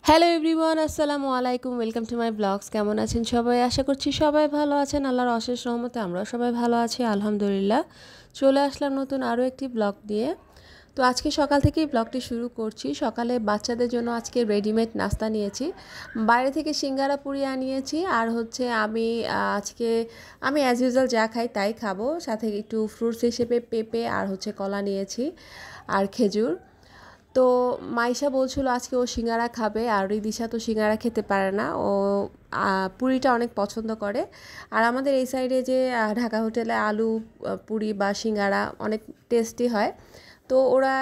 Hello everyone, আসসালামু আলাইকুম। Welcome to my blogs. কেমন আছেন সবাই? আশা করছি সবাই ভালো আছেন। আল্লাহর অশেষ রহমতে আমরাও সবাই ভালো আছি, আলহামদুলিল্লাহ। চলে আসলাম নতুন আরও একটি ব্লগ দিয়ে। তো আজকে সকাল থেকেই ব্লগটি শুরু করছি। সকালে বাচ্চাদের জন্য আজকে রেডিমেড নাস্তা নিয়েছি। বাইরে থেকে সিঙ্গারা পুরি আনিয়েছি, আর হচ্ছে আজকে আমি অ্যাজ ইউজুয়াল যা খাই তাই খাবো। সাথে একটু ফ্রুটস হিসেবে পেঁপে আর হচ্ছে কলা নিয়েছি, আর খেজুর। তো মাইশা বলছিল আজকে ও সিঙ্গারা খাবে, আর রিদিশা তো সিঙ্গারা খেতে পারে না, ও পুরিটা অনেক পছন্দ করে। আর আমাদের এই সাইডে যে ঢাকা হোটেলে আলু পুরি বা সিঙ্গারা অনেক টেস্টি হয়। তো ওরা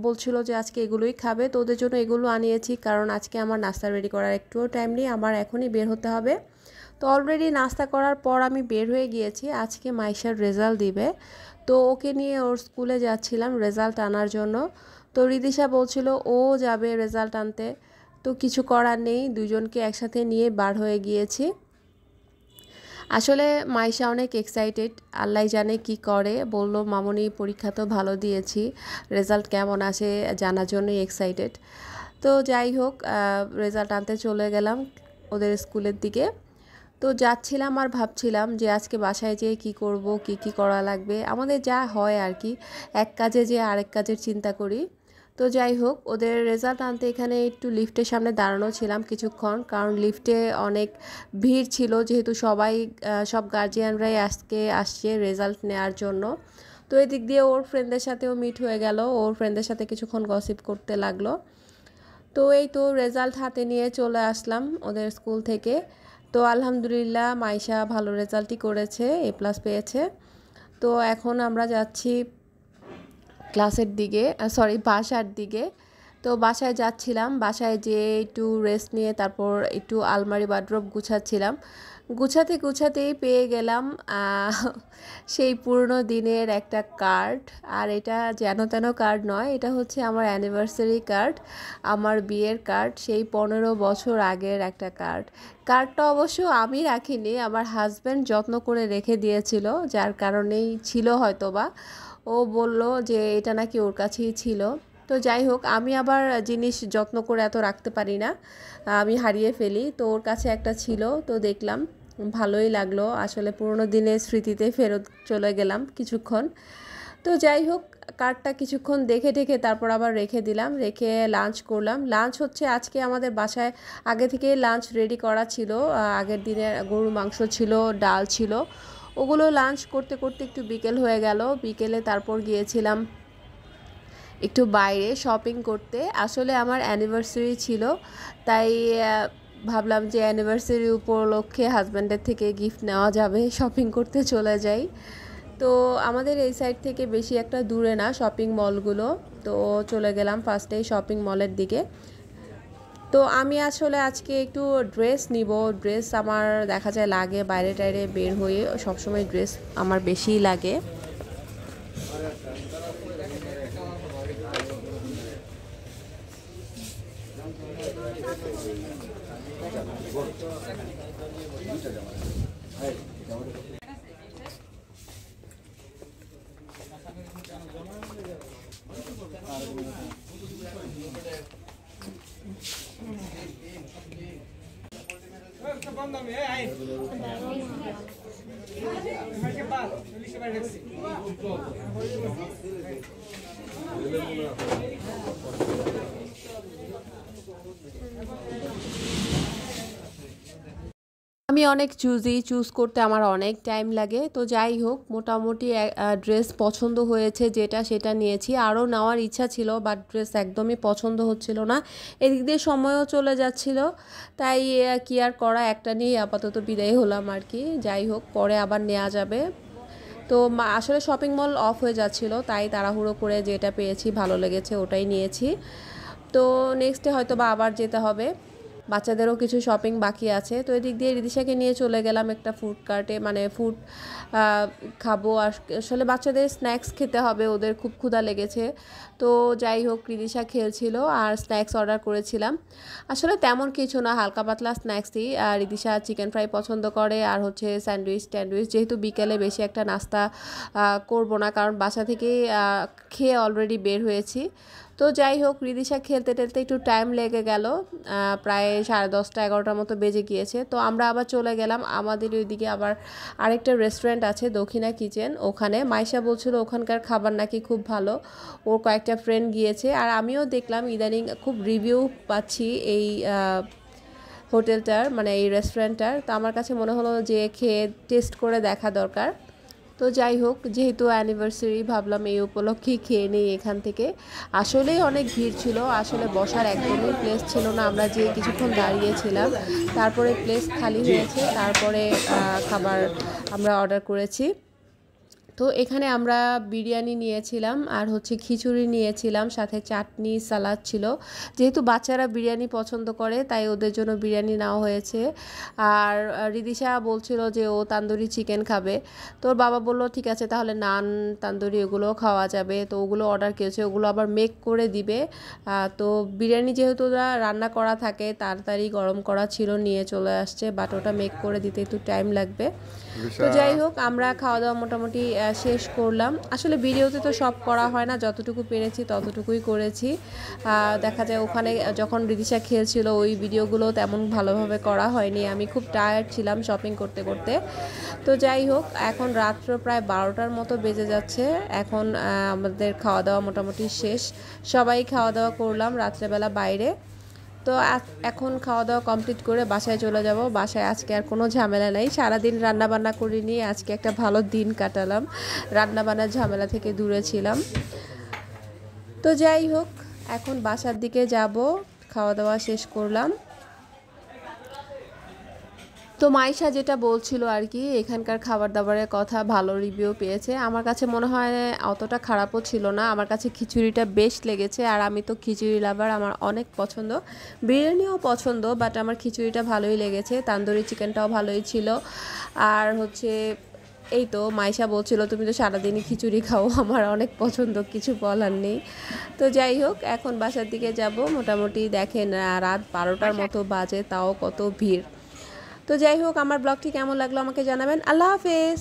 বলছিল যে আজকে এগুলোই খাবে, তো ওদের জন্য এগুলো আনিয়েছি, কারণ আজকে আমার নাস্তা রেডি করার একটুও টাইম নেই, আমার এখনই বের হতে হবে। তো অলরেডি নাস্তা করার পর আমি বের হয়ে গিয়েছি। আজকে মাইশার রেজাল্ট দিবে, তো ওকে নিয়ে ওর স্কুলে যাচ্ছিলাম রেজাল্ট আনার জন্য। তো রিদিশা বলছিল ও যাবে রেজাল্ট আনতে, তো কিছু করার নেই, দুজনকে একসাথে নিয়ে বার হয়ে গিয়েছি। আসলে মাইশা অনেক এক্সাইটেড, আল্লাহ জানে কি করে। বলল মামনি পরীক্ষা তো ভালো দিয়েছি, রেজাল্ট কেমন আসে জানার জন্যই এক্সাইটেড। তো যাই হোক, রেজাল্ট আনতে চলে গেলাম ওদের স্কুলের দিকে। তো যাচ্ছিলাম আর ভাবছিলাম যে আজকে বাসায় যেয়ে কী করব, কি করা লাগবে, আমাদের যা হয় আর কি, এক কাজে যে আরেক কাজের চিন্তা করি। তো যাই হোক, ওদের রেজাল্ট আনতে এখানে একটু লিফটের সামনে দাঁড়ানো ছিলাম কিছুক্ষণ, কারণ লিফটে অনেক ভিড় ছিল, যেহেতু সব গার্জিয়ানরাই আসছে রেজাল্ট নেওয়ার জন্য। তো এদিক দিয়ে ওর ফ্রেন্ডদের সাথেও মিট হয়ে গেল, ওর ফ্রেন্ডদের সাথে কিছুক্ষণ গসিপ করতে লাগলো। তো এই তো রেজাল্ট হাতে নিয়ে চলে আসলাম ওদের স্কুল থেকে। তো আলহামদুলিল্লাহ মাইশা ভালো রেজাল্টই করেছে, A+ পেয়েছে। তো এখন আমরা যাচ্ছি ক্লাসের দিকে, বাসার দিকে। তো বাসায় যাচ্ছিলাম, বাসায় যেয়ে একটু রেস্ট নিয়ে তারপর একটু আলমারি ওয়ার্ড্রোব গুছাচ্ছিলাম। গুছাতেই পেয়ে গেলাম সেই পুরনো দিনের একটা কার্ড। আর এটা যেন তেন কার্ড নয়, এটা হচ্ছে আমার অ্যানিভার্সারি কার্ড, আমার বিয়ের কার্ড, সেই 15 বছর আগের একটা কার্ড। কার্ডটা অবশ্য আমি রাখিনি, আমার হাজব্যান্ড যত্ন করে রেখে দিয়েছিল, যার কারণেই ছিল হয়তোবা। ও বলল যে এটা নাকি ওর কাছেই ছিল। তো যাই হোক, আমি আবার জিনিস যত্ন করে এত রাখতে পারি না, আমি হারিয়ে ফেলি। তো ওর কাছে একটা ছিল, তো দেখলাম ভালোই লাগলো, আসলে পুরোনো দিনের স্মৃতিতে ফেরত চলে গেলাম কিছুক্ষণ। তো যাই হোক, কার্ডটা কিছুক্ষণ দেখে তারপর আবার রেখে দিলাম, রেখে লাঞ্চ করলাম। লাঞ্চ হচ্ছে আজকে আমাদের বাসায় আগে থেকে লাঞ্চ রেডি করা ছিল, আগের দিনে গরুর মাংস ছিল, ডাল ছিল, ওগুলো লাঞ্চ করতে করতে একটু বিকেল হয়ে গেল। বিকেলে তারপর গিয়েছিলাম একটু বাইরে শপিং করতে। আসলে আমার অ্যানিভার্সারি ছিল, তাই ভাবলাম যে অ্যানিভার্সারি উপলক্ষে হাজব্যান্ডের থেকে গিফট নেওয়া যাবে, শপিং করতে চলে যাই। তো আমাদের এই সাইড থেকে বেশি একটা দূরে না শপিং মলগুলো, তো চলে গেলাম ফার্স্টেই শপিং মলের দিকে। তো আমি আসলে আজকে একটু ড্রেস নিব, ড্রেস আমার দেখা যায় লাগে, বাইরে টাইরে বের হয়ে সবসময় ড্রেস আমার বেশিই লাগে। আমি অনেক চুজ করতে আমার অনেক টাইম লাগে। তো যাই হোক, মোটামুটি ড্রেস পছন্দ হয়েছে, যেটা সেটা নিয়েছি। আরও নেওয়ার ইচ্ছা ছিল, বাট ড্রেস একদমই পছন্দ হচ্ছিল না, এদিক দিয়ে সময়ও চলে যাচ্ছিল। তাই কি আর করা, একটা নিয়ে আপাতত বিদায় হলাম আর কি। যাই হোক, পরে আবার নেওয়া যাবে। তো আসলে শপিং মল অফ হয়ে যাচ্ছিলো, তাই তাড়াহুড়ো করে যেটা পেয়েছি ভালো লেগেছে ওটাই নিয়েছি। তো নেক্সটে হয়তো বা আবার যেতে হবে, বাচ্চাদেরও কিছু শপিং বাকি আছে। তো এদিক দিয়ে রিদিশাকে নিয়ে চলে গেলাম একটা ফুড কার্টে, মানে ফুড খাবো। আর আসলে বাচ্চাদের স্ন্যাক্স খেতে হবে, ওদের খুব ক্ষুধা লেগেছে। তো যাই হোক, রিদিশা খেলছিল আর স্ন্যাক্স অর্ডার করেছিলাম। আসলে তেমন কিছু না, হালকা পাতলা স্ন্যাক্সই। আর রিদিশা চিকেন ফ্রাই পছন্দ করে, আর হচ্ছে স্যান্ডউইচ যেহেতু বিকেলে বেশি একটা নাস্তা করব না, কারণ বাসা থেকেই খেয়ে অলরেডি বের হয়েছি। তো তো যাই হোক, রিদিশা খেলতে টেলতে একটু টাইম লেগে গেল, প্রায় 10:30 11টার মতো বেজে গিয়েছে। তো আমরা আবার চলে গেলাম আমাদের ওইদিকে আবার আরেকটা রেস্টুরেন্ট আছে দক্ষিণা কিচেন, ওখানে মাইশা বলছিল ওখানকার খাবার নাকি খুব ভালো, ওর কয়েকটা ফ্রেন্ড গিয়েছে। আর আমিও দেখলাম ইদানিং খুব রিভিউ পাচ্ছি এই হোটেলটার, মানে এই রেস্টুরেন্টটার। তো আমার কাছে মনে হলো যে খেয়ে টেস্ট করে দেখা দরকার। তো যাই হোক, যেহেতু অ্যানিভার্সারি ভাবলাম এই উপলক্ষেই খেয়ে নিই এখান থেকে। আসলেই অনেক ভিড় ছিল, আসলে বসার একদমই প্লেস ছিল না। আমরা যে কিছুক্ষণ দাঁড়িয়েছিলাম, তারপরে প্লেস খালি হয়েছে, তারপরে খাবার আমরা অর্ডার করেছি। তো এখানে আমরা বিরিয়ানি নিয়েছিলাম আর হচ্ছে খিচুড়ি নিয়েছিলাম, সাথে চাটনি সালাদ ছিল। যেহেতু বাচ্চারা বিরিয়ানি পছন্দ করে তাই ওদের জন্য বিরিয়ানি নেওয়া হয়েছে। আর রিদিশা বলছিল যে ও তান্দুরি চিকেন খাবে। তোর বাবা বলল ঠিক আছে তাহলে নান তান্দুরি এগুলোও খাওয়া যাবে। তো ওগুলো অর্ডার করেছে, ওগুলো আবার মেক করে দিবে। তো বিরিয়ানি যেহেতু ওরা রান্না করা থাকে, তাড়াতাড়ি গরম করা ছিল, নিয়ে চলে আসছে, বাট ওটা মেক করে দিতে একটু টাইম লাগবে। তো যাই হোক, আমরা খাওয়া দাওয়া মোটামুটি শেষ করলাম। আসলে ভিডিওতে তো সব করা হয় না, যতটুকু পেরেছি ততটুকুই করেছি। দেখা যায় ওখানে যখন রিদিশা খেলছিল ওই ভিডিওগুলো তেমন ভালোভাবে করা হয়নি, আমি খুব টায়ার্ড ছিলাম শপিং করতে করতে। তো যাই হোক, এখন রাত্র প্রায় 12টার মতো বেজে যাচ্ছে। এখন আমাদের খাওয়া দাওয়া মোটামুটি শেষ, সবাই খাওয়া দাওয়া করলাম রাত্রেবেলা বাইরে। তো এখন খাওয়া দাওয়া কমপ্লিট করে বাসায় চলে যাব। বাসায় আজকে আর কোনো ঝামেলা নেই, সারাদিন রান্নাবান্না করিনি, আজকে একটা ভালো দিন কাটালাম, রান্নাবান্নার ঝামেলা থেকে দূরে ছিলাম। তো যাই হোক, এখন বাসার দিকে যাব, খাওয়া দাওয়া শেষ করলাম। তো মাইশা যেটা বলছিল আর কি, এখানকার খাবার দাবারের কথা, ভালো রিভিউ পেয়েছে। আমার কাছে মনে হয় অতটা খারাপও ছিল না, আমার কাছে খিচুড়িটা বেশ লেগেছে। আর আমি তো খিচুড়ি লাভার, আমার অনেক পছন্দ, বিরিয়ানিও পছন্দ, বাট আমার খিচুড়িটা ভালোই লেগেছে। তান্দুরি চিকেনটাও ভালোই ছিল। আর হচ্ছে এই তো মাইশা বলছিল তুমি তো সারাদিনই খিচুড়ি খাও, আমার অনেক পছন্দ, কিছু বলার নেই। তো যাই হোক, এখন বাসার দিকে যাব। মোটামুটি দেখেন রাত 12টার মতো বাজে, তাও কত ভিড়। তো যাই হোক, আমার ব্লগটি কেমন লাগলো আমাকে জানাবেন। আল্লাহ হাফেজ।